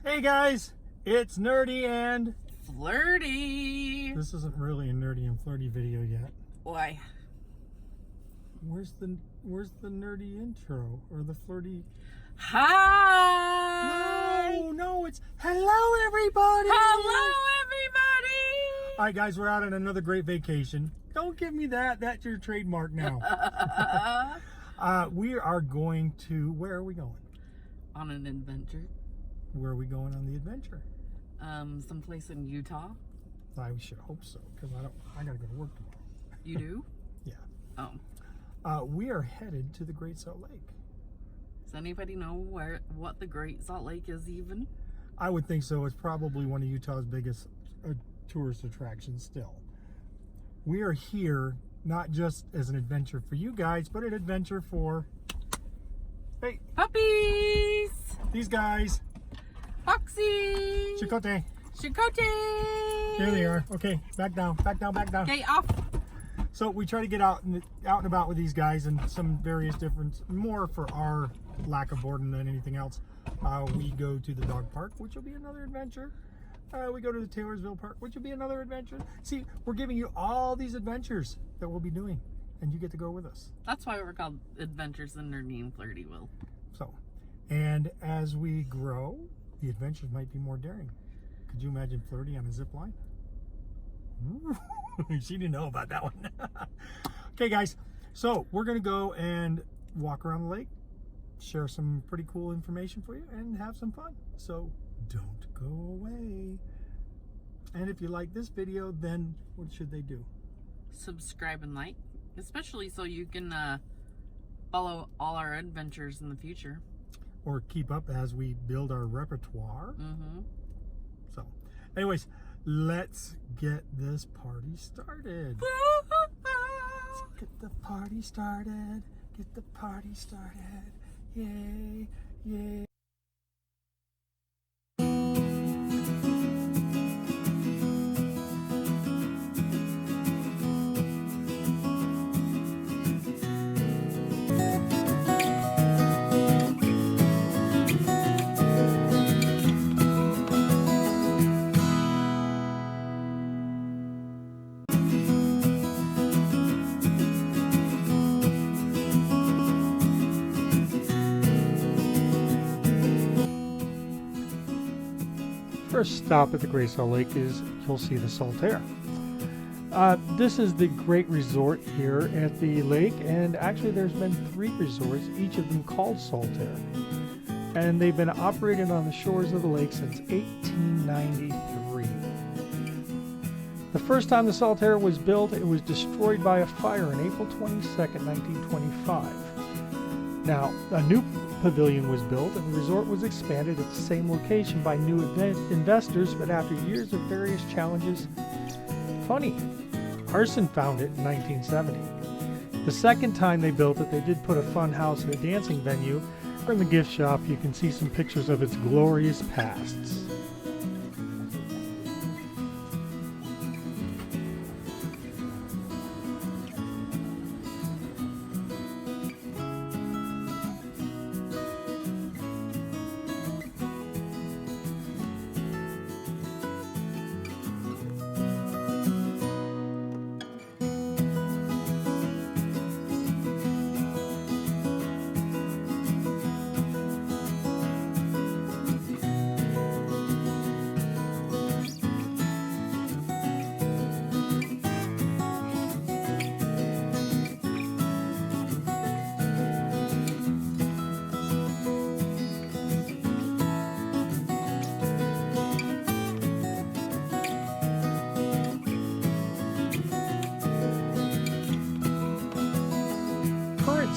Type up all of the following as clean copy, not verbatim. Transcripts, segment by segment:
Hey guys, it's Nerdy and Flirty. This isn't really a Nerdy and Flirty video yet. Why? Where's the nerdy intro or the flirty? Hi. No, it's hello everybody. Hello everybody. All right, guys, we're out on another great vacation. Don't give me that. That's your trademark now. We are going to. Where are we going? On an adventure. Where are we going on the adventure? Someplace in Utah. I should hope so, because I gotta go to work tomorrow. You do? Yeah. Oh. We are headed to the Great Salt Lake. Does anybody know what the Great Salt Lake is even? I would think so. It's probably one of Utah's biggest tourist attractions still. We are here not just as an adventure for you guys, but an adventure for, hey, puppies! These guys. Foxy! Chicote. Chicote! Here they are. Okay, back down, back down, back down. Okay, off. So we try to get out and about with these guys and some various different, more for our lack of boredom than anything else. We go to the dog park, which will be another adventure. We go to the Taylorsville Park, which will be another adventure. See, we're giving you all these adventures that we'll be doing, and you get to go with us. That's why we're called Adventures in Nerdy and Flirty, Will. So, and as we grow, the adventures might be more daring. Could you imagine Flirty on a zip line? Ooh, she didn't know about that one. Okay, guys, so we're going to go and walk around the lake, share some pretty cool information for you, and have some fun. So don't go away. And if you like this video, then what should they do? Subscribe and like, especially so you can follow all our adventures in the future. Or keep up as we build our repertoire. Mm-hmm. So, anyways, let's get this party started. Let's get the party started. Get the party started. Yay, yay. First stop at the Great Salt Lake is you'll see the Saltaire. This is the great resort here at the lake, and actually there's been 3 resorts, each of them called Saltaire. And they've been operated on the shores of the lake since 1893. The first time the Saltaire was built, it was destroyed by a fire on April 22nd, 1925. Now, a new pavilion was built and the resort was expanded at the same location by new investors, but after years of various challenges, funny, arson found it in 1970. The second time they built it, they did put a fun house and a dancing venue. In the gift shop, you can see some pictures of its glorious pasts.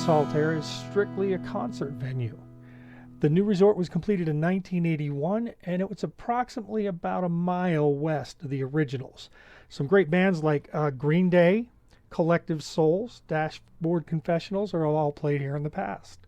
Saltaire is strictly a concert venue. The new resort was completed in 1981, and it was approximately about a mile west of the originals. Some great bands like Green Day, Collective Souls, Dashboard Confessionals are all played here in the past.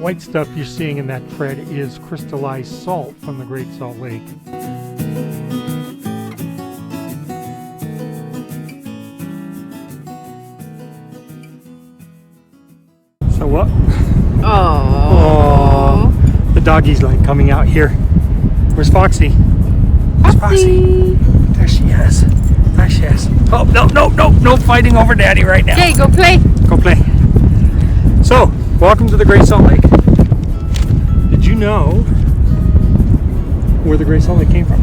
white stuff you're seeing in that tread is crystallized salt from the Great Salt Lake. So what? Oh, The doggy's like coming out here. Where's Foxy? Where's Foxy? There she is. There she is. Oh, no fighting over Daddy right now. Okay, go play. Go play. So, welcome to the Great Salt Lake. Did you know where the Great Salt Lake came from?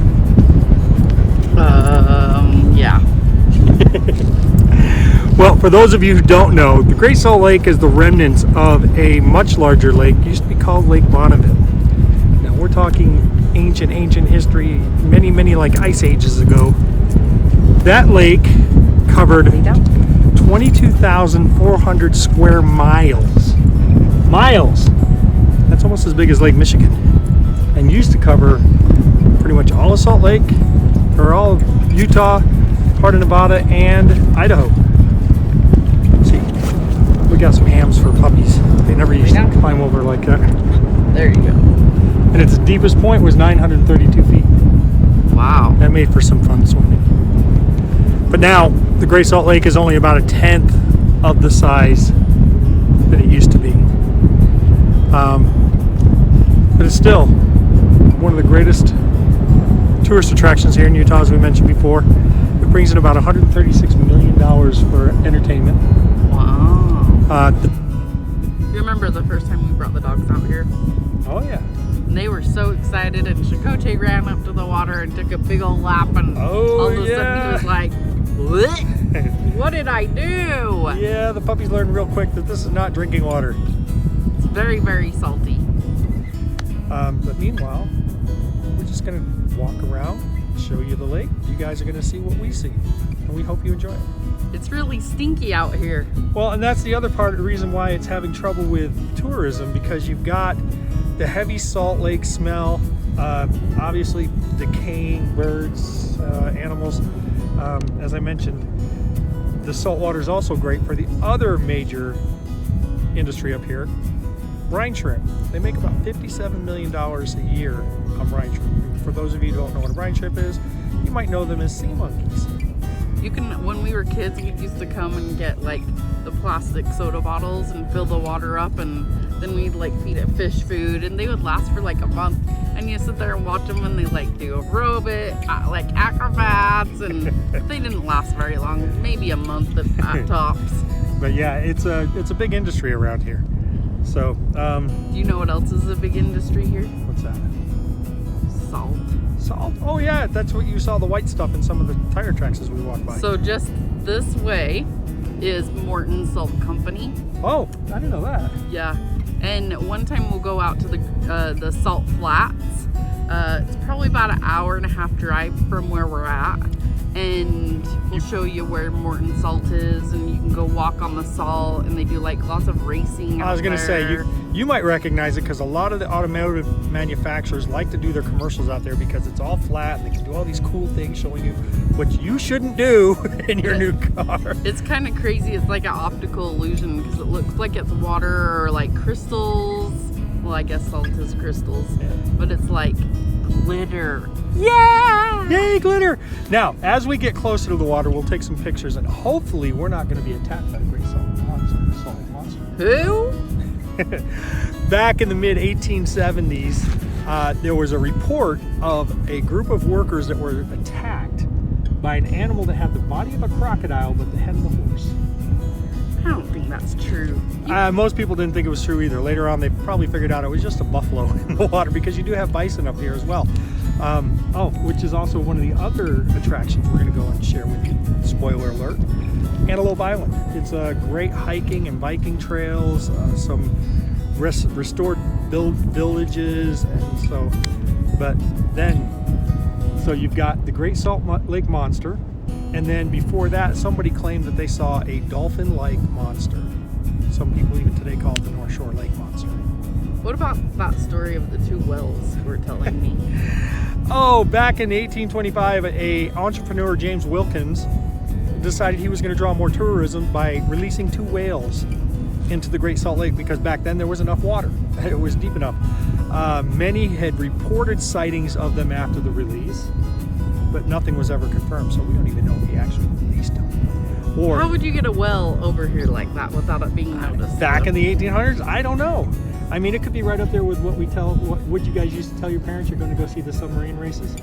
Yeah. Well, for those of you who don't know, the Great Salt Lake is the remnants of a much larger lake. It used to be called Lake Bonneville. Now we're talking ancient Lay history, many like ice ages ago. That lake covered down. 22,400 square miles. Miles! That's almost as big as Lake Michigan. And used to cover pretty much all of Salt Lake, or all of Utah, part of Nevada, and Idaho. See, we got some hams for puppies. They never used to climb over like that. There you go. And its deepest point was 932 feet. Wow. That made for some fun swimming. But now, the Great Salt Lake is only about 1/10 of the size that it used to be. But it's still one of the greatest tourist attractions here in Utah, as we mentioned before. It brings in about $136 million for entertainment. Wow. You remember the first time we brought the dogs out here? Oh yeah. And they were so excited, and Chicote ran up to the water and took a big old lap, and all of a sudden he was like, "What? What did I do?" Yeah, the puppies learned real quick that this is not drinking water. It's very, very salty. But meanwhile, we're just going to walk around, show you the lake. You guys are going to see what we see, and we hope you enjoy it. It's really stinky out here. Well, and that's the other part of the reason why it's having trouble with tourism, because you've got the heavy Salt Lake smell, obviously decaying birds, animals. As I mentioned, the salt water is also great for the other major industry up here, brine shrimp. They make about $57 million a year on brine shrimp. For those of you who don't know what a brine shrimp is, you might know them as sea monkeys. You can, when we were kids, we used to come and get like the plastic soda bottles and fill the water up, and then we'd like feed it fish food, and they would last for like a month. And you sit there and watch them, and they like do aerobic, like acrobats, and they didn't last very long, maybe a month at tops. But yeah, it's a big industry around here. So, do you know what else is a big industry here? what's that? Salt. Salt? Oh yeah, that's what you saw, the white stuff in some of the tire tracks as we walked by. So just this way is Morton Salt Company. Oh, I didn't know that. Yeah, and one time we'll go out to the Salt Flats. It's probably about an hour and a half drive from where we're at, and we'll show you where Morton Salt is, and you can go walk on the salt, and they do like lots of racing out I was going to say, there. you might recognize it because a lot of the automotive manufacturers like to do their commercials out there because it's all flat and they can do all these cool things showing you what you shouldn't do in your new car. It's kind of crazy. It's like an optical illusion because it looks like it's water or like crystals. Well, I guess salt is crystals, but it's like glitter. Yeah! Yay, glitter! Now, as we get closer to the water, we'll take some pictures, and hopefully we're not going to be attacked by the Great Salt Monster. Who? Back in the mid-1870s, there was a report of a group of workers that were attacked by an animal that had the body of a crocodile but the head of a horse. I don't think that's true. Most people didn't think it was true either. Later on, they probably figured out it was just a buffalo in the water, because you do have bison up here as well. Which is also one of the other attractions we're going to go and share with you. Spoiler alert. Antelope Island. It's great hiking and biking trails, some restored villages, and so you've got the Great Salt Lake Monster, and then before that, somebody claimed that they saw a dolphin-like monster. Some people even today call it the North Shore Lake Monster. What about that story of the two wells you were telling me? Oh, back in 1825, a entrepreneur, James Wilkins, decided he was going to draw more tourism by releasing two whales into the Great Salt Lake because back then there was enough water. It was deep enough. Many had reported sightings of them after the release, but nothing was ever confirmed, so we don't even know if he actually released them. Or How would you get a well over here like that without it being noticed? back in the 1800s, I don't know. I mean, it could be right up there with what we tell. What you guys used to tell your parents you're going to go see the submarine races?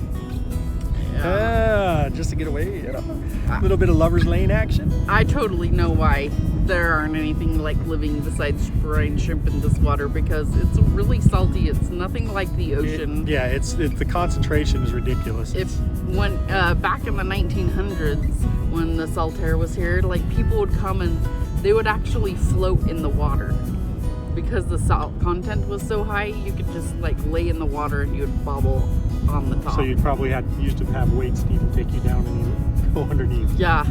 Yeah. Just to get away, you know, a little bit of lovers lane action. I totally know why there aren't anything like living besides brine shrimp in this water, because it's really salty. It's nothing like the ocean. It's the concentration is ridiculous. When back in the 1900s, when the salt air was here, like people would come and they would actually float in the water because the salt content was so high. You could just like lay in the water and you would bobble on the top. So you'd probably used to have weights to even take you down and even go underneath. Yeah.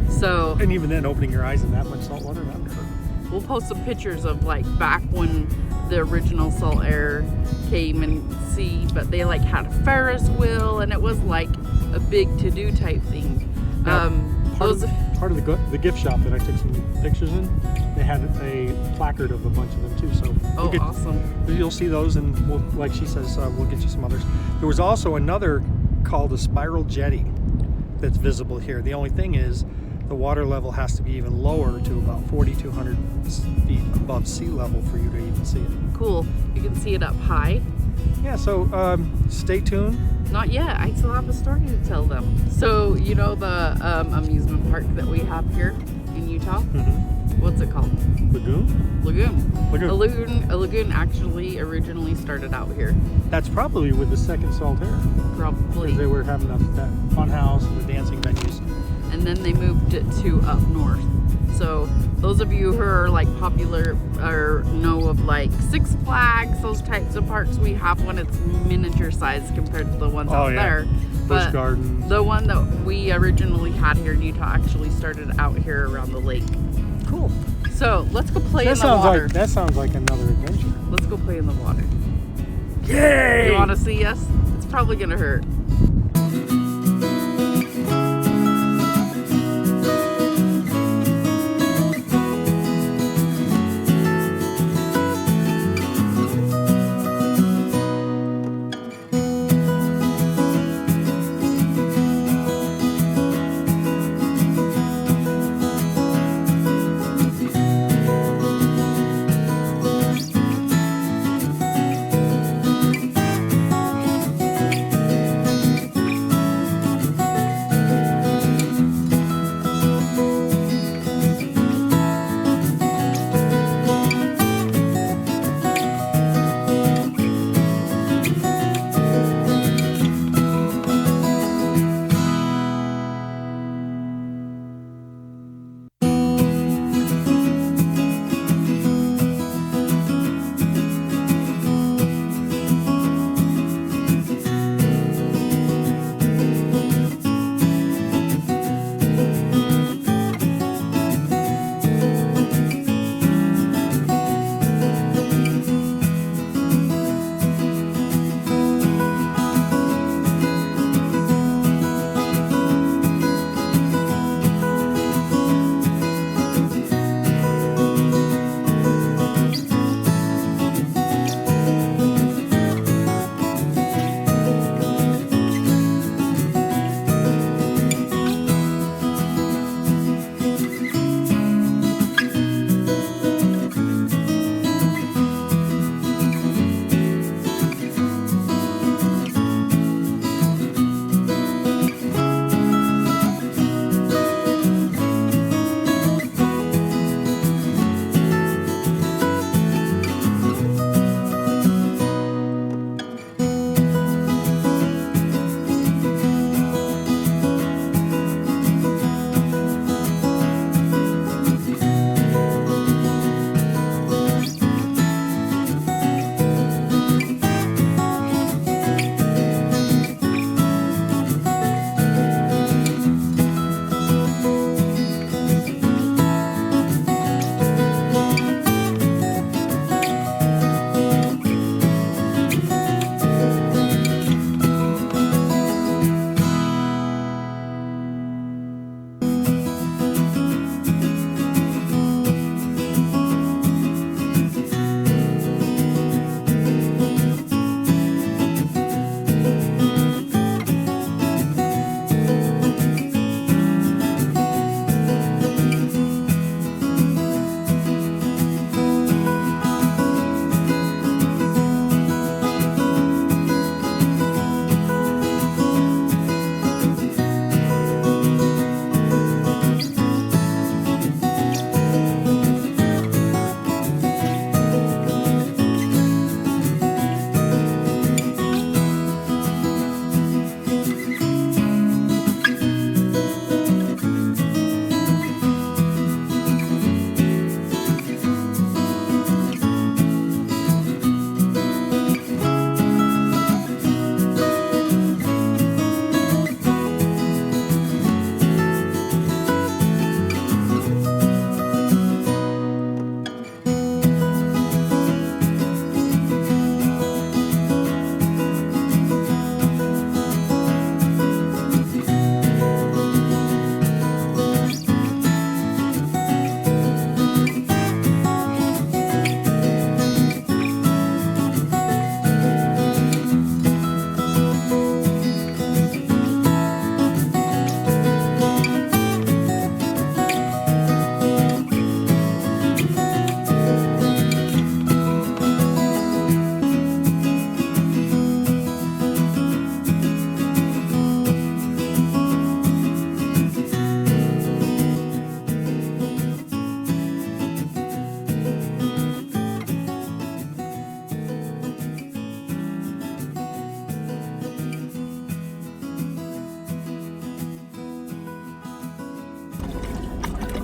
So. And even then, opening your eyes in that much salt water, that would hurt. We'll post some pictures of like back when the original salt air came and see, but they like had a Ferris wheel and it was like a big to-do type thing. Now, part of the gift shop that I took some pictures in, they had a placard of a bunch of them too. So awesome! You'll see those, and we'll, like she says, we'll get you some others. There was also another called a spiral jetty that's visible here. The only thing is, the water level has to be even lower to about 4,200 feet above sea level for you to even see it. Cool. You can see it up high. Yeah, so stay tuned. Not yet. I still have a story to tell them. So, you know the amusement park that we have here in Utah? Mm-hmm. What's it called? Lagoon. A lagoon actually originally started out here. That's probably with the second salt air. Probably. Because they were having that fun house and the dancing venues. And then they moved it to up north. So those of you who are like popular or know of like Six Flags, those types of parks, we have one. It's miniature size compared to the ones out there. Busch But Gardens. the one that we originally had here in Utah actually started out here around the lake. Cool. So let's go play in the water. That sounds like another adventure. Let's go play in the water. Yay! You want to see us? It's probably gonna hurt.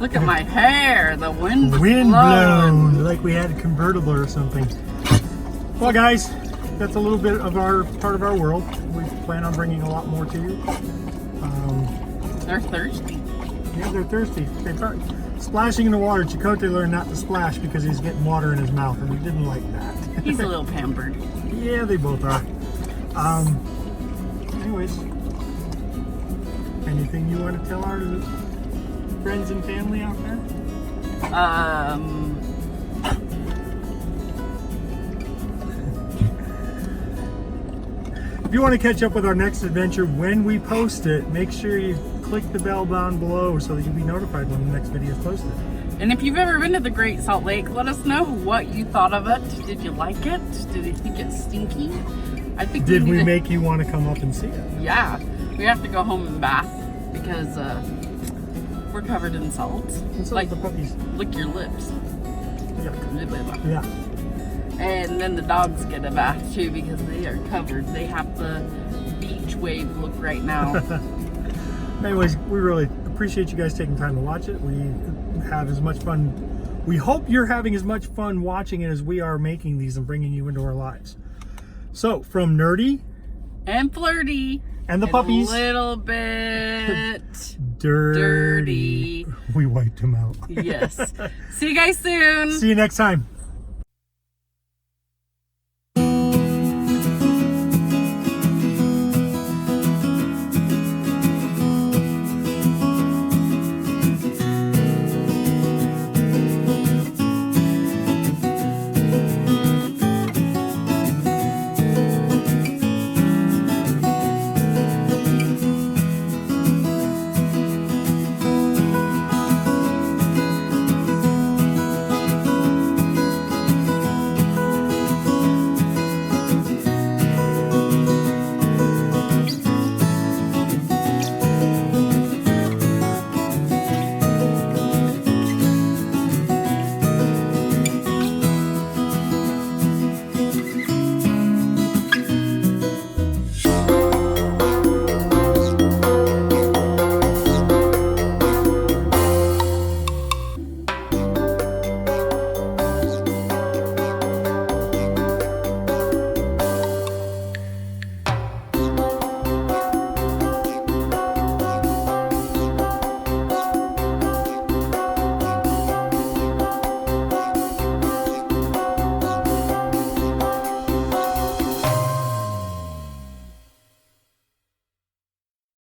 Look at my hair. The wind was Wind blowing. blown, like we had a convertible or something. Well, guys, that's a little bit of our part of our world. We plan on bringing a lot more to you. They're thirsty. Yeah, they're thirsty. They start splashing in the water. Chicote learned not to splash because he's getting water in his mouth, and he didn't like that. He's a little pampered. Yeah, they both are. Anyways, anything you want to tell our friends and family out there? If you want to catch up with our next adventure when we post it, make sure you click the bell down below so that you'll be notified when the next video is posted. And if you've ever been to the Great Salt Lake, let us know what you thought of it. Did you like it? Did you think it's stinky? I think Did we make you want to come up and see it? Yeah, we have to go home and bath because we're covered in salt. And so Like, the puppies. lick your lips. Yeah. And then the dogs get a bath too because they are covered. They have the beach wave look right now. Anyways, we really appreciate you guys taking time to watch it. We have as much fun. We hope you're having as much fun watching it as we are making these and bringing you into our lives. So, from Nerdy And Flirty. and the puppies, A little bit dirty. We wiped them out. Yes. See you guys soon. See you next time.